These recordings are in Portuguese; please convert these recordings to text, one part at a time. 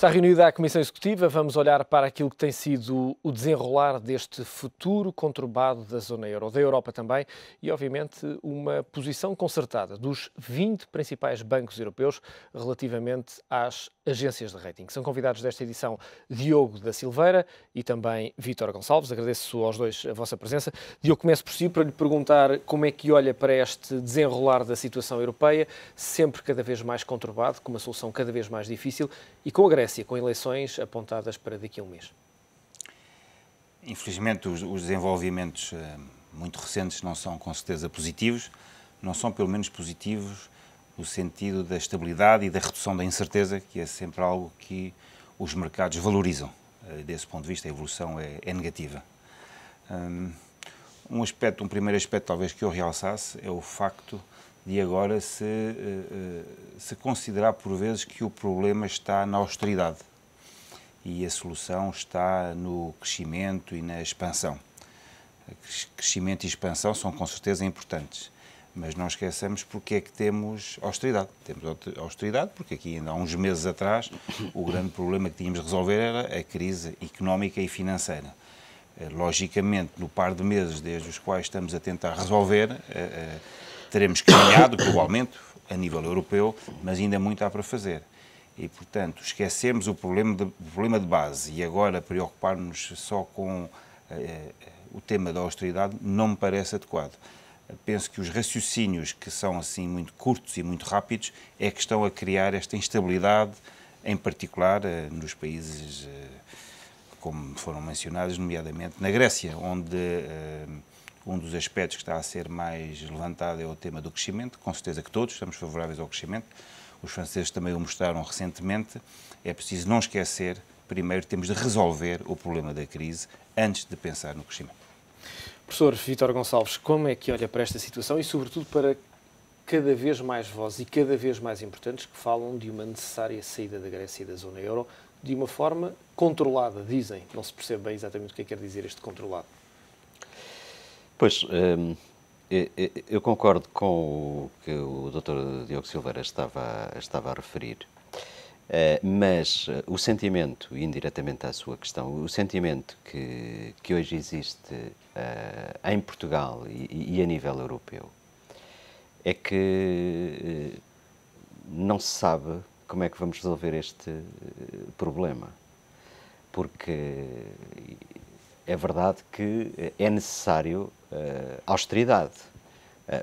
Está reunida a Comissão Executiva, vamos olhar para aquilo que tem sido o desenrolar deste futuro conturbado da zona euro, da Europa também, e obviamente uma posição concertada dos 20 principais bancos europeus relativamente às agências de rating. São convidados desta edição Diogo da Silveira e também Vítor Gonçalves. Agradeço aos dois a vossa presença. Diogo, começo por si para lhe perguntar como é que olha para este desenrolar da situação europeia, sempre cada vez mais conturbado, com uma solução cada vez mais difícil e com a Grécia, com eleições apontadas para daqui a um mês. Infelizmente, os desenvolvimentos muito recentes não são com certeza positivos, não são pelo menos positivos no sentido da estabilidade e da redução da incerteza, que é sempre algo que os mercados valorizam. Desse ponto de vista, a evolução é negativa. Um primeiro aspecto talvez que eu realçasse é o facto de agora se considerar por vezes que o problema está na austeridade e a solução está no crescimento e na expansão. Crescimento e expansão são com certeza importantes, mas não esqueçamos porque é que temos austeridade. Temos austeridade porque aqui ainda há uns meses atrás o grande problema que tínhamos de resolver era a crise económica e financeira. Logicamente, no par de meses desde os quais estamos a tentar resolver, teremos caminhado, provavelmente, a nível europeu, mas ainda muito há para fazer. E, portanto, esquecermos o problema de base e agora preocupar-nos só com o tema da austeridade não me parece adequado. Penso que os raciocínios que são assim muito curtos e muito rápidos é que estão a criar esta instabilidade, em particular nos países, como foram mencionados, nomeadamente na Grécia, onde um dos aspectos que está a ser mais levantado é o tema do crescimento. Com certeza que todos estamos favoráveis ao crescimento. Os franceses também o mostraram recentemente. É preciso não esquecer, primeiro temos de resolver o problema da crise antes de pensar no crescimento. Professor Vítor Gonçalves, como é que olha para esta situação e, sobretudo, para cada vez mais vozes e cada vez mais importantes que falam de uma necessária saída da Grécia e da zona euro de uma forma controlada, dizem. Não se percebe bem exatamente o que quer dizer este controlado. Pois, eu concordo com o que o Dr. Diogo Silveira estava a referir, mas o sentimento, indiretamente à sua questão, o sentimento que hoje existe em Portugal e a nível europeu é que não se sabe como é que vamos resolver este problema, porque é verdade que é necessário austeridade,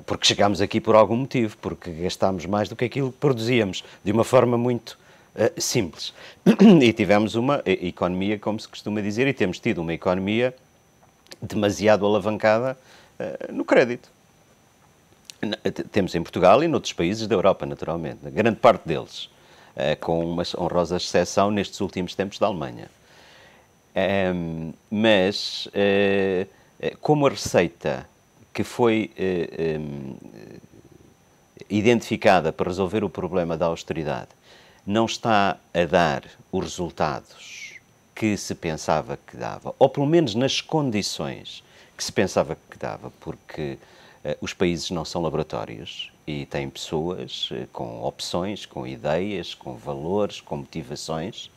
porque chegámos aqui por algum motivo, porque gastámos mais do que aquilo que produzíamos, de uma forma muito simples. E tivemos uma economia, como se costuma dizer, e temos tido uma economia demasiado alavancada no crédito. Temos em Portugal e noutros países da Europa, naturalmente, grande parte deles, com uma honrosa exceção nestes últimos tempos da Alemanha. Mas, como a receita que foi identificada para resolver o problema da austeridade não está a dar os resultados que se pensava que dava, ou pelo menos nas condições que se pensava que dava, porque os países não são laboratórios e têm pessoas com opções, com ideias, com valores, com motivações,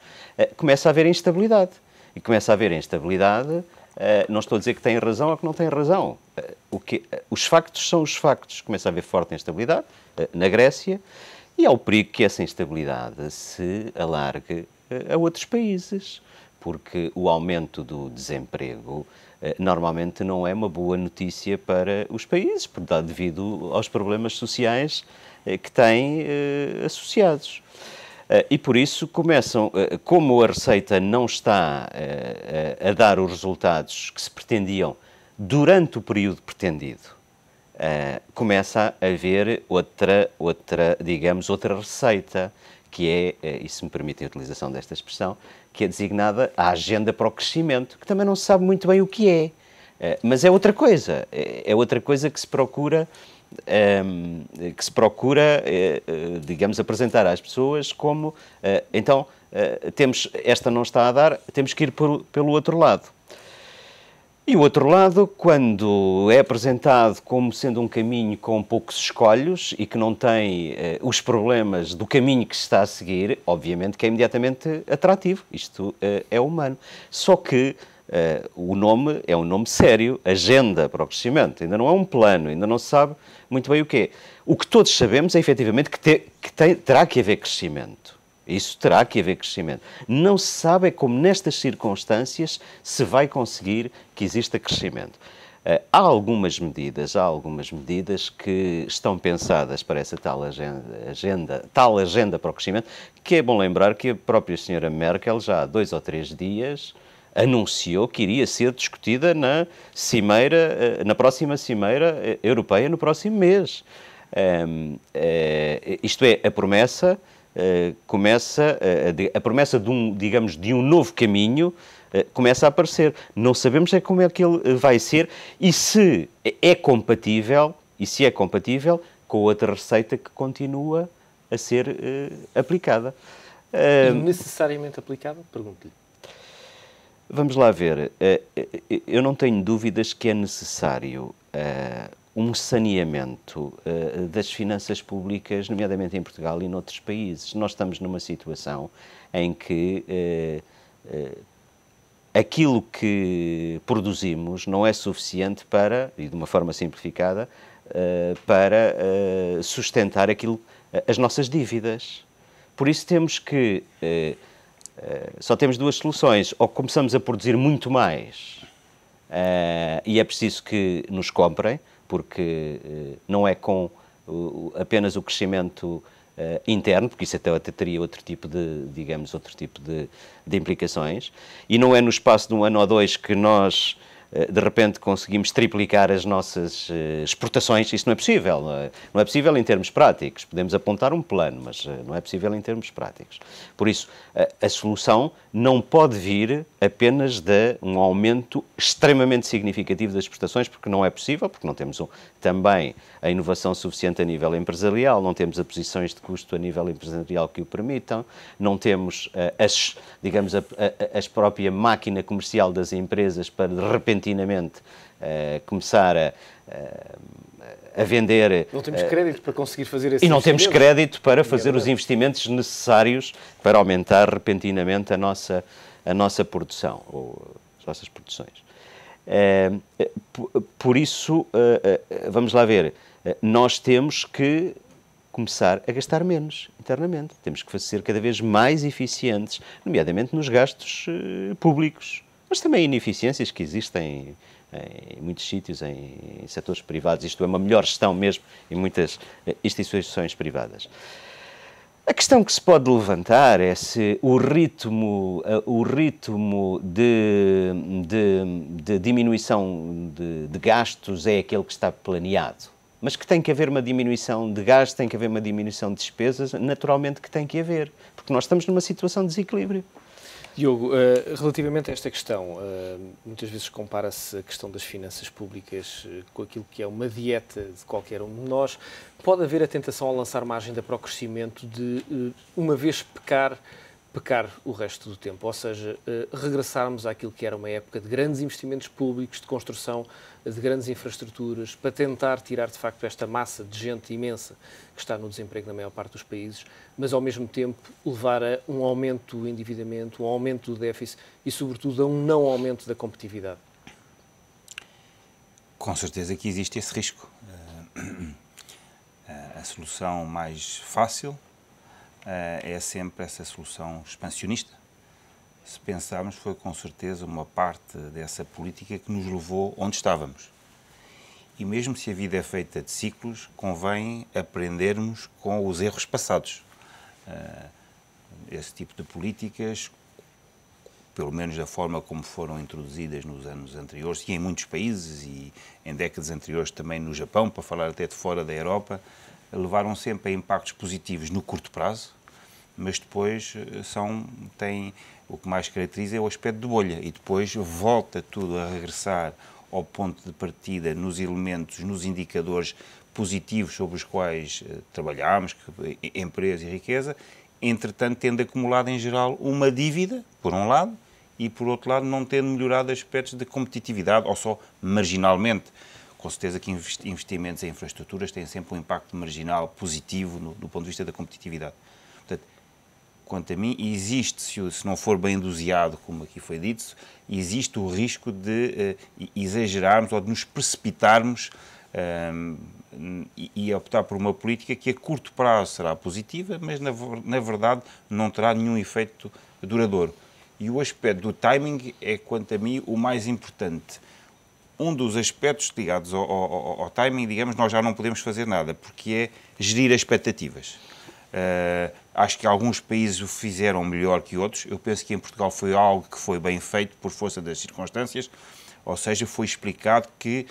começa a haver instabilidade. E começa a haver instabilidade, não estou a dizer que têm razão ou que não têm razão. Os factos são os factos. Começa a haver forte instabilidade na Grécia e há o perigo que essa instabilidade se alargue a outros países, porque o aumento do desemprego normalmente não é uma boa notícia para os países, devido aos problemas sociais que têm associados. E por isso começam, como a receita não está a dar os resultados que se pretendiam durante o período pretendido, começa a haver outra receita, que é, e se me permitem a utilização desta expressão, que é designada a agenda para o crescimento, que também não se sabe muito bem o que é, mas é outra coisa, que se procura, digamos, apresentar às pessoas como, esta não está a dar, temos que ir pelo outro lado. E o outro lado, quando é apresentado como sendo um caminho com poucos escolhos e que não tem os problemas do caminho que se está a seguir, obviamente que é imediatamente atrativo. Isto é humano. Só que o nome é um nome sério, agenda para o crescimento. Ainda não é um plano, ainda não se sabe muito bem o que é. O que todos sabemos é, efetivamente, que terá que haver crescimento. Isso terá que haver crescimento. Não se sabe como, nestas circunstâncias, se vai conseguir que exista crescimento. Há algumas medidas que estão pensadas para essa tal agenda para o crescimento, que é bom lembrar que a própria senhora Merkel, já há 2 ou 3 dias, anunciou que iria ser discutida na próxima Cimeira Europeia, no próximo mês. Isto é, a promessa a promessa de um novo caminho começa a aparecer. Não sabemos como é que ele vai ser e se é compatível com outra receita que continua a ser aplicada. Necessariamente aplicada? Pergunto-lhe. Vamos lá ver. Eu não tenho dúvidas que é necessário um saneamento das finanças públicas, nomeadamente em Portugal e noutros países. Nós estamos numa situação em que aquilo que produzimos não é suficiente para, e de uma forma simplificada, para sustentar as nossas dívidas. Por isso temos que... só temos 2 soluções. Ou começamos a produzir muito mais e é preciso que nos comprem, porque não é com apenas o crescimento interno, porque isso até teria outro tipo de implicações, e não é no espaço de 1 ano ou 2 que nós, de repente, conseguimos triplicar as nossas exportações. Isso não é possível. Não é possível em termos práticos. Podemos apontar um plano, mas não é possível em termos práticos. Por isso, a solução não pode vir apenas de um aumento extremamente significativo das exportações, porque não é possível, porque não temos também a inovação suficiente a nível empresarial, não temos as posições de custo a nível empresarial que o permitam, não temos a própria máquina comercial das empresas para, de repentinamente, começar a vender... Não temos crédito para conseguir fazer esse E não temos crédito para fazer os investimentos necessários para aumentar repentinamente a nossa produção, ou as nossas produções. Por isso, vamos lá ver, nós temos que começar a gastar menos internamente. Temos que ser cada vez mais eficientes, nomeadamente nos gastos públicos, mas também ineficiências que existem em muitos sítios, em setores privados. Isto é uma melhor gestão mesmo em muitas instituições privadas. A questão que se pode levantar é se o ritmo de diminuição de gastos é aquele que está planeado. Mas que tem que haver uma diminuição de gastos, tem que haver uma diminuição de despesas, naturalmente que tem que haver, porque nós estamos numa situação de desequilíbrio. Diogo, relativamente a esta questão, muitas vezes compara-se a questão das finanças públicas com aquilo que é uma dieta de qualquer um de nós. Pode haver a tentação ao lançar uma agenda para o crescimento de, uma vez pecar o resto do tempo, ou seja, regressarmos àquilo que era uma época de grandes investimentos públicos, de construção de grandes infraestruturas, para tentar tirar de facto esta massa de gente imensa que está no desemprego na maior parte dos países, mas ao mesmo tempo levar a um aumento do endividamento, um aumento do déficit e sobretudo a um não aumento da competitividade. Com certeza que existe esse risco. A solução mais fácil é sempre essa solução expansionista. Se pensarmos, foi com certeza uma parte dessa política que nos levou onde estávamos. E mesmo se a vida é feita de ciclos, convém aprendermos com os erros passados. Esse tipo de políticas, pelo menos da forma como foram introduzidas nos anos anteriores, e em muitos países, e em décadas anteriores também no Japão, para falar até de fora da Europa, levaram sempre a impactos positivos no curto prazo, mas depois o que mais caracteriza é o aspecto de bolha, e depois volta tudo a regressar ao ponto de partida nos elementos, nos indicadores positivos sobre os quais trabalhámos, empresa e riqueza, entretanto tendo acumulado em geral uma dívida, por um lado, e, por outro lado, não tendo melhorado aspectos de competitividade, ou só marginalmente. Com certeza que investimentos em infraestruturas têm sempre um impacto marginal positivo do ponto de vista da competitividade. Portanto, quanto a mim, existe, se não for bem doseado, como aqui foi dito, existe o risco de exagerarmos ou de nos precipitarmos e optar por uma política que a curto prazo será positiva, mas na verdade não terá nenhum efeito duradouro. E o aspecto do timing é, quanto a mim, o mais importante. Um dos aspectos ligados ao timing, digamos, nós já não podemos fazer nada, porque é gerir as expectativas. Acho que alguns países o fizeram melhor que outros. Eu penso que em Portugal foi algo que foi bem feito por força das circunstâncias, ou seja, foi explicado que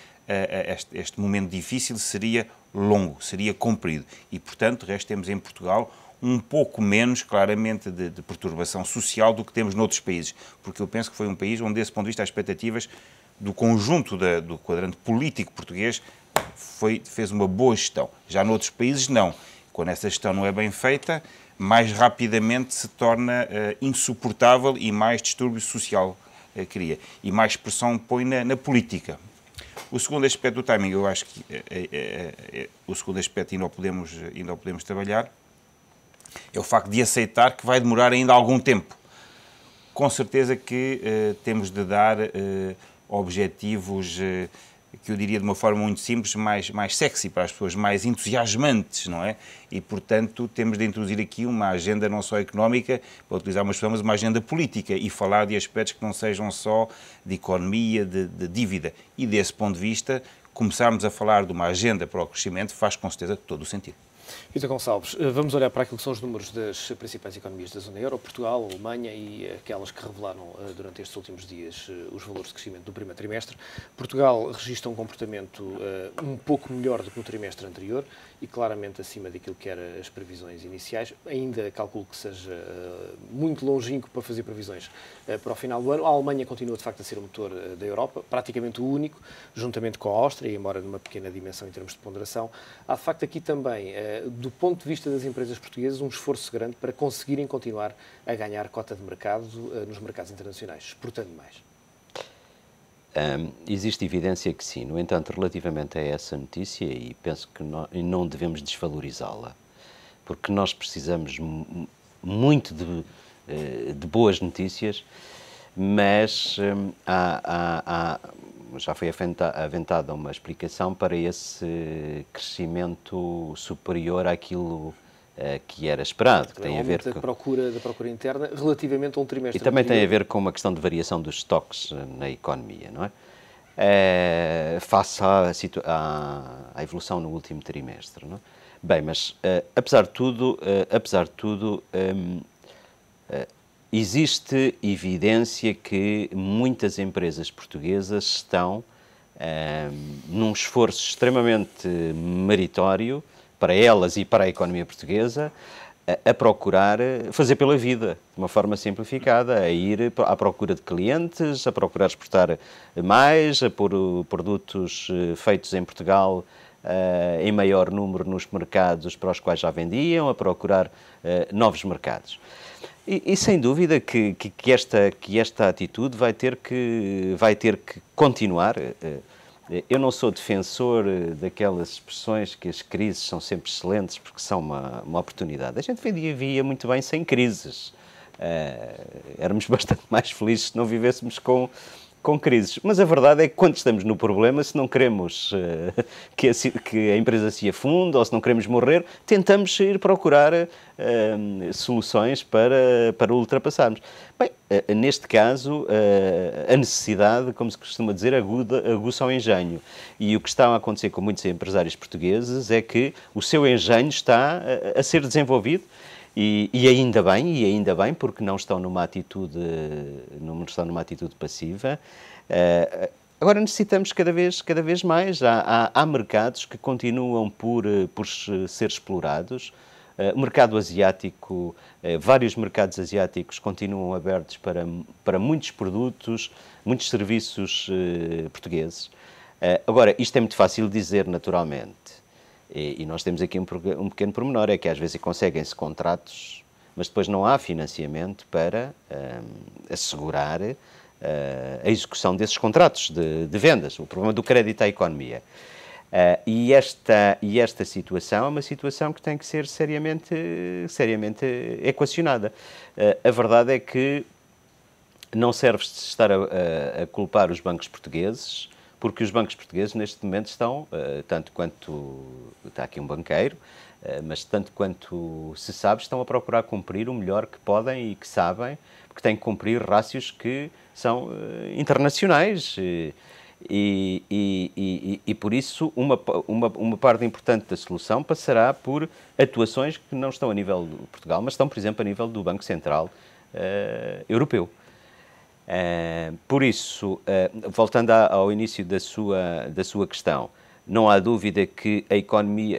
este momento difícil seria longo, seria comprido. E, portanto, temos em Portugal um pouco menos, claramente, de perturbação social do que temos noutros países. Porque eu penso que foi um país onde, desse ponto de vista, as expectativas do conjunto do quadrante político português fez uma boa gestão. Já noutros países, não. Quando essa gestão não é bem feita, mais rapidamente se torna insuportável e mais distúrbio social cria. E mais pressão põe na política. O segundo aspecto do timing, eu acho que o segundo aspecto ainda o podemos trabalhar, é o facto de aceitar que vai demorar ainda algum tempo. Com certeza que temos de dar objetivos, que eu diria de uma forma muito simples, mais sexy para as pessoas, mais entusiasmantes, não é? E, portanto, temos de introduzir aqui uma agenda não só económica, para utilizar uma expressão, mas uma agenda política e falar de aspectos que não sejam só de economia, de dívida. E, desse ponto de vista, começarmos a falar de uma agenda para o crescimento faz, com certeza, todo o sentido. Vítor Gonçalves, vamos olhar para aquilo que são os números das principais economias da zona euro, Portugal, Alemanha e aquelas que revelaram durante estes últimos dias os valores de crescimento do primeiro trimestre. Portugal registra um comportamento um pouco melhor do que no trimestre anterior e claramente acima daquilo que eram as previsões iniciais. Ainda calculo que seja muito longínquo para fazer previsões para o final do ano. A Alemanha continua, de facto, a ser o motor da Europa, praticamente o único, juntamente com a Áustria, embora numa pequena dimensão em termos de ponderação. Há, de facto, aqui também, do ponto de vista das empresas portuguesas, um esforço grande para conseguirem continuar a ganhar cota de mercado nos mercados internacionais, exportando mais. Existe evidência que sim. No entanto, relativamente a essa notícia, e penso que não devemos desvalorizá-la, porque nós precisamos muito de boas notícias, mas já foi aventada uma explicação para esse crescimento superior àquilo que era esperado. Que tem a ver com da procura interna relativamente a um trimestre. E também tem a ver com uma questão de variação dos estoques na economia, não é? Face à evolução no último trimestre, não é? Bem, mas apesar de tudo, existe evidência que muitas empresas portuguesas estão num esforço extremamente meritório para elas e para a economia portuguesa a procurar fazer pela vida, de uma forma simplificada, a ir à procura de clientes, a procurar exportar mais, a pôr produtos feitos em Portugal em maior número nos mercados para os quais já vendiam, a procurar novos mercados. E sem dúvida que esta atitude vai ter que continuar. Eu não sou defensor daquelas expressões que as crises são sempre excelentes porque são uma oportunidade. A gente vivia muito bem sem crises. Éramos bastante mais felizes se não vivêssemos com crises. Mas a verdade é que quando estamos no problema, se não queremos que a empresa se afunde ou se não queremos morrer, tentamos ir procurar soluções para ultrapassarmos. Bem, neste caso, a necessidade, como se costuma dizer, aguça o engenho. E o que está a acontecer com muitos empresários portugueses é que o seu engenho está a ser desenvolvido. E ainda bem, porque não estão numa atitude passiva. Agora necessitamos cada vez mais. Há mercados que continuam por ser explorados. O mercado asiático, vários mercados asiáticos continuam abertos para muitos produtos, muitos serviços portugueses. Agora, isto é muito fácil de dizer, naturalmente. E nós temos aqui um pequeno pormenor, é que às vezes conseguem-se contratos mas depois não há financiamento para assegurar a execução desses contratos de vendas, o problema do crédito à economia. E esta situação é uma situação que tem que ser seriamente equacionada. A verdade é que não serve estar a culpar os bancos portugueses, porque os bancos portugueses neste momento estão, tanto quanto está aqui um banqueiro, mas tanto quanto se sabe, estão a procurar cumprir o melhor que podem e que sabem, porque têm que cumprir rácios que são internacionais. E por isso uma parte importante da solução passará por atuações que não estão a nível de Portugal, mas estão, por exemplo, a nível do Banco Central Europeu. Por isso, voltando ao início da sua questão, não há dúvida que a economia,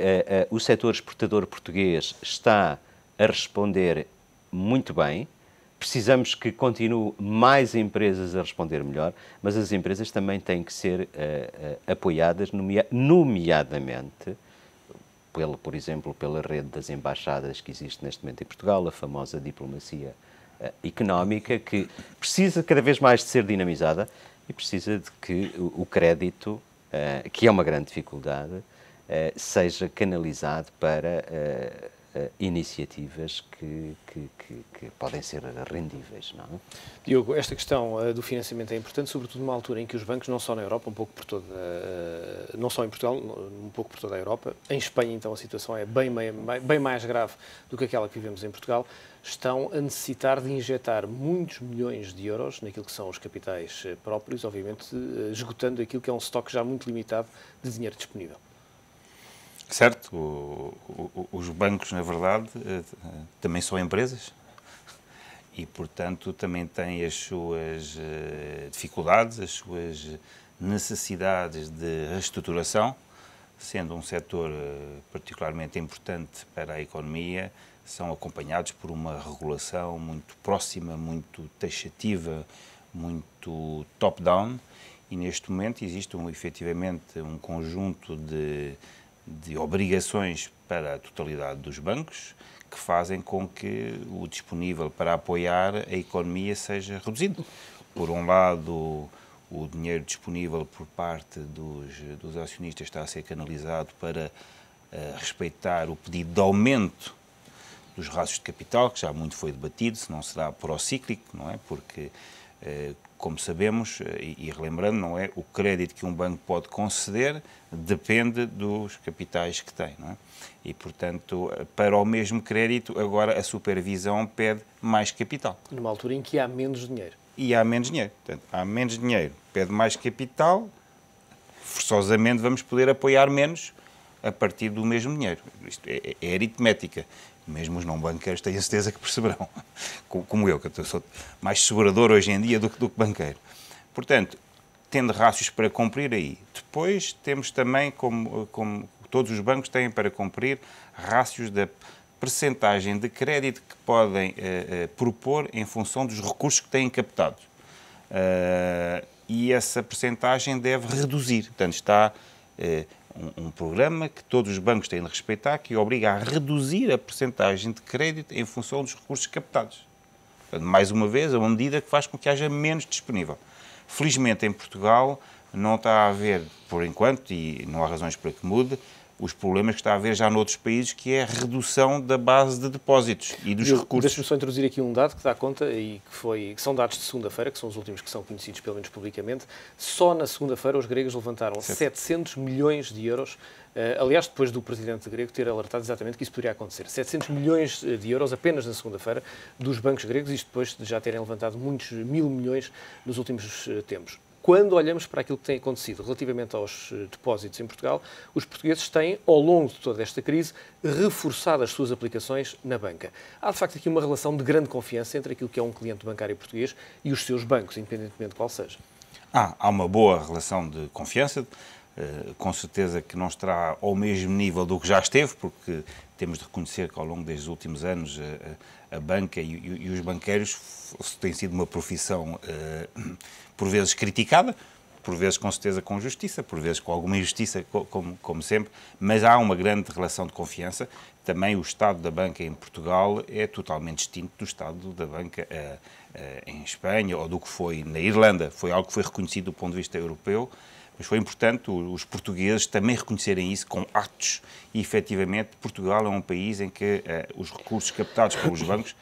o setor exportador português está a responder muito bem. Precisamos que continue mais empresas a responder melhor, mas as empresas também têm que ser apoiadas, nomeadamente, por exemplo, pela rede das embaixadas que existe neste momento em Portugal, a famosa diplomacia económica, que precisa cada vez mais de ser dinamizada e precisa de que o crédito, que é uma grande dificuldade, seja canalizado para iniciativas que podem ser rendíveis, não é? Diogo, esta questão do financiamento é importante, sobretudo numa altura em que os bancos, não só na Europa, não só em Portugal, um pouco por toda a Europa, em Espanha então a situação é bem mais grave do que aquela que vivemos em Portugal, estão a necessitar de injetar muitos milhões de euros naquilo que são os capitais próprios, obviamente esgotando aquilo que é um estoque já muito limitado de dinheiro disponível. Certo, os bancos, na verdade, também são empresas e, portanto, também têm as suas dificuldades, as suas necessidades de reestruturação, sendo um setor particularmente importante para a economia, são acompanhados por uma regulação muito próxima, muito taxativa, muito top-down, e neste momento existe efetivamente um conjunto de obrigações para a totalidade dos bancos que fazem com que o disponível para apoiar a economia seja reduzido. Por um lado, o dinheiro disponível por parte dos acionistas está a ser canalizado para respeitar o pedido de aumento dos rácios de capital, que já muito foi debatido, se não será procíclico, não é? Porque, como sabemos, e relembrando, não é? O crédito que um banco pode conceder depende dos capitais que tem, não é? E, portanto, para o mesmo crédito, agora a supervisão pede mais capital. Numa altura em que há menos dinheiro. E há menos dinheiro. Portanto, há menos dinheiro, pede mais capital, forçosamente vamos poder apoiar menos a partir do mesmo dinheiro. Isto é aritmética. Mesmo os não-banqueiros têm a certeza que perceberão, como eu, que eu sou mais segurador hoje em dia do que banqueiro. Portanto, tendo rácios para cumprir aí. Depois temos também, como todos os bancos têm para cumprir, rácios da percentagem de crédito que podem propor em função dos recursos que têm captados. E essa percentagem deve reduzir. Portanto, está um programa que todos os bancos têm de respeitar, que obriga a reduzir a percentagem de crédito em função dos recursos captados. Portanto, mais uma vez, é uma medida que faz com que haja menos disponível. Felizmente, em Portugal, não está a haver, por enquanto, e não há razões para que mude, os problemas que está a haver já noutros países, que é a redução da base de depósitos e dos recursos. Deixa-me só introduzir aqui um dado que dá conta, e que são dados de segunda-feira, que são os últimos que são conhecidos, pelo menos publicamente. Só na segunda-feira os gregos levantaram 700 milhões de euros. Aliás, depois do presidente grego ter alertado exatamente que isso poderia acontecer. 700 milhões de euros apenas na segunda-feira dos bancos gregos, isto depois de já terem levantado muitos 1.000 milhões nos últimos tempos. Quando olhamos para aquilo que tem acontecido relativamente aos depósitos em Portugal, os portugueses têm, ao longo de toda esta crise, reforçado as suas aplicações na banca. Há, de facto, aqui uma relação de grande confiança entre aquilo que é um cliente bancário português e os seus bancos, independentemente de qual seja. Há uma boa relação de confiança, com certeza que não estará ao mesmo nível do que já esteve, porque temos de reconhecer que ao longo destes últimos anos a banca e os banqueiros têm sido uma profissão por vezes criticada, por vezes com certeza com justiça, por vezes com alguma injustiça, como sempre, mas há uma grande relação de confiança. Também o estado da banca em Portugal é totalmente distinto do estado da banca em Espanha ou do que foi na Irlanda. Foi algo que foi reconhecido do ponto de vista europeu, mas foi importante os portugueses também reconhecerem isso com atos e, efetivamente, Portugal é um país em que os recursos captados pelos bancos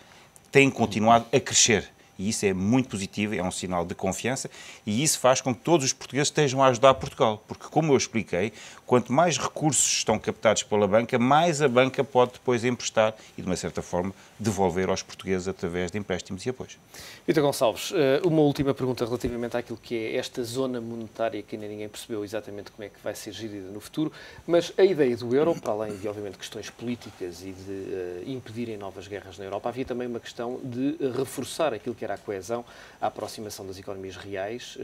têm continuado a crescer. E isso é muito positivo, é um sinal de confiança e isso faz com que todos os portugueses estejam a ajudar Portugal. Porque, como eu expliquei, quanto mais recursos estão captados pela banca, mais a banca pode depois emprestar e, de uma certa forma, devolver aos portugueses através de empréstimos e apoios. Vítor Gonçalves, uma última pergunta relativamente àquilo que é esta zona monetária que ainda ninguém percebeu exatamente como é que vai ser gerida no futuro, mas a ideia do euro, para além de, obviamente, questões políticas e de impedirem novas guerras na Europa, havia também uma questão de reforçar aquilo que era a coesão, a aproximação das economias reais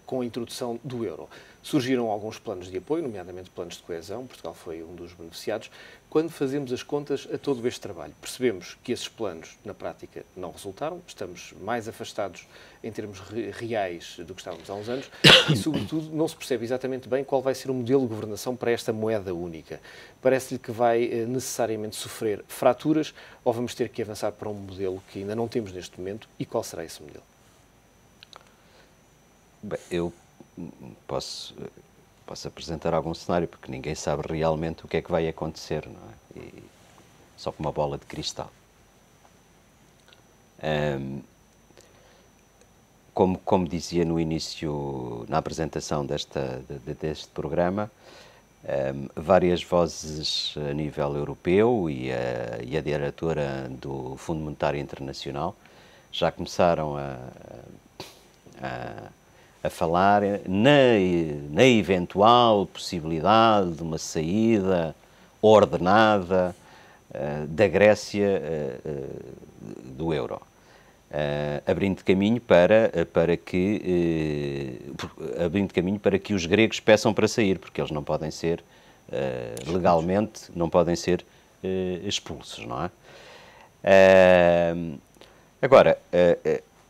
com a introdução do euro. Surgiram alguns planos de apoio, nomeadamente planos de coesão, Portugal foi um dos beneficiados. Quando fazemos as contas a todo este trabalho, percebemos que esses planos, na prática, não resultaram, estamos mais afastados em termos reais do que estávamos há uns anos e, sobretudo, não se percebe exatamente bem qual vai ser o modelo de governação para esta moeda única. Parece-lhe que vai necessariamente sofrer fraturas ou vamos ter que avançar para um modelo que ainda não temos neste momento e qual será esse modelo? Bem, eu posso apresentar algum cenário, porque ninguém sabe realmente o que é que vai acontecer, não é? E só com uma bola de cristal. Como dizia no início, na apresentação deste programa, várias vozes a nível europeu e a diretora do Fundo Monetário Internacional já começaram a falar na eventual possibilidade de uma saída ordenada da Grécia do euro, abrindo caminho para que os gregos peçam para sair, porque eles não podem ser legalmente não podem ser expulsos, não é? Agora,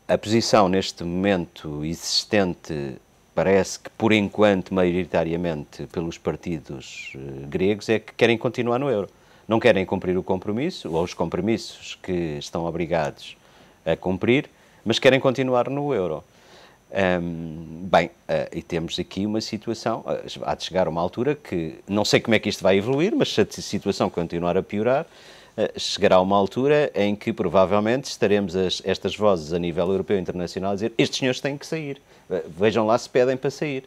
a posição neste momento existente parece que, por enquanto, maioritariamente pelos partidos gregos, é que querem continuar no euro. Não querem cumprir o compromisso, ou os compromissos que estão obrigados a cumprir, mas querem continuar no euro. E temos aqui uma situação, há de chegar a uma altura que, não sei como é que isto vai evoluir, mas se a situação continuar a piorar, chegará a uma altura em que provavelmente estaremos estas vozes a nível europeu e internacional a dizer estes senhores têm que sair, vejam lá se pedem para sair.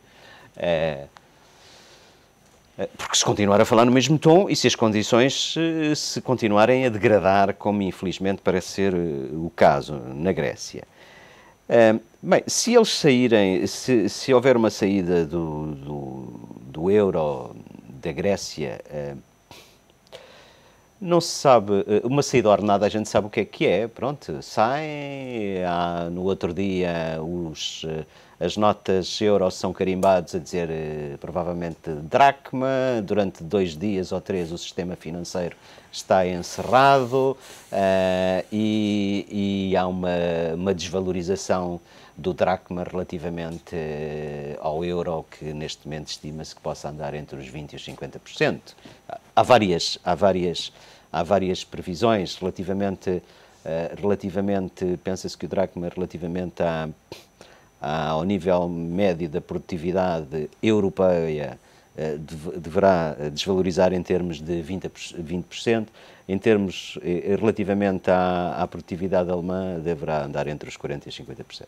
Porque se continuar a falar no mesmo tom e se as condições se continuarem a degradar, como infelizmente parece ser o caso na Grécia. Se eles saírem, se houver uma saída do euro da Grécia, não se sabe, uma saída ordenada a gente sabe o que é, pronto, saem, no outro dia as notas euros são carimbados a dizer provavelmente dracma, durante 2 dias ou 3 o sistema financeiro está encerrado e há uma desvalorização do dracma relativamente ao euro, que neste momento estima-se que possa andar entre os 20% e os 50%. Há várias previsões relativamente pensa-se que o dracma relativamente ao nível médio da produtividade europeia deverá desvalorizar em termos de 20%, em termos relativamente à produtividade alemã deverá andar entre os 40% e os 50%.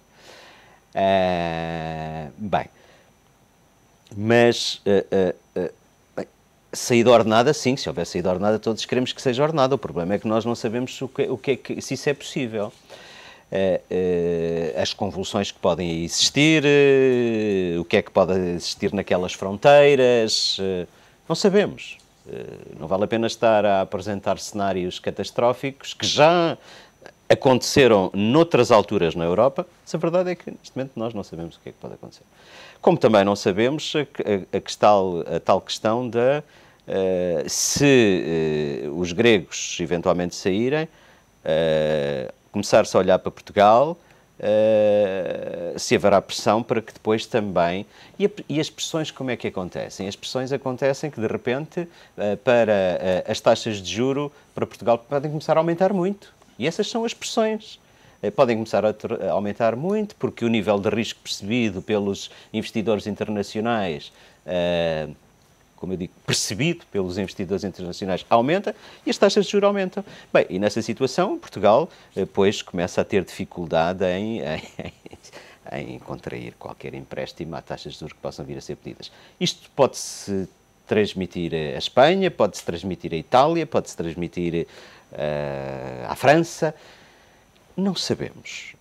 Saída ordenada, sim, se houver saída ordenada todos queremos que seja ordenada, o problema é que nós não sabemos se isso é possível. As convulsões que podem existir, o que é que pode existir naquelas fronteiras, não sabemos. Não vale a pena estar a apresentar cenários catastróficos que já aconteceram noutras alturas na Europa, mas a verdade é que neste momento nós não sabemos o que é que pode acontecer. Como também não sabemos a tal questão de se os gregos eventualmente saírem, começar-se a olhar para Portugal se haverá pressão para que depois também... E as pressões como é que acontecem? As pressões acontecem que, de repente, para as taxas de juro para Portugal podem começar a aumentar muito. E essas são as pressões. Podem começar a aumentar muito, porque o nível de risco percebido pelos investidores internacionais, como eu digo, percebido pelos investidores internacionais, aumenta e as taxas de juros aumentam. Bem, e nessa situação, Portugal, pois, começa a ter dificuldade em contrair qualquer empréstimo a taxas de juros que possam vir a ser pedidas. Isto pode-se transmitir a Espanha, pode-se transmitir a Itália, pode-se transmitir à França. Não sabemos.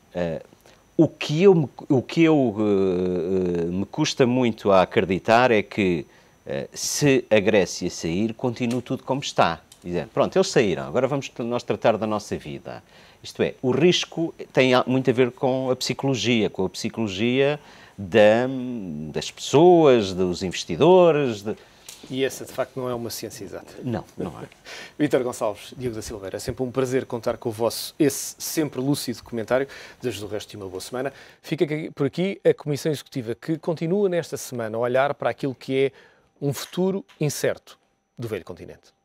O que me custa muito a acreditar é que se a Grécia sair, continua tudo como está. Dizendo, pronto, eles saíram, agora vamos nós tratar da nossa vida. Isto é, o risco tem muito a ver com a psicologia das pessoas, dos investidores. E essa, de facto, não é uma ciência exata. Não, não é. Vítor Gonçalves, Diogo da Silveira, é sempre um prazer contar com o vosso, esse sempre lúcido comentário. Desejo o resto de uma boa semana. Fica por aqui a Comissão Executiva, que continua nesta semana a olhar para aquilo que é um futuro incerto do velho continente.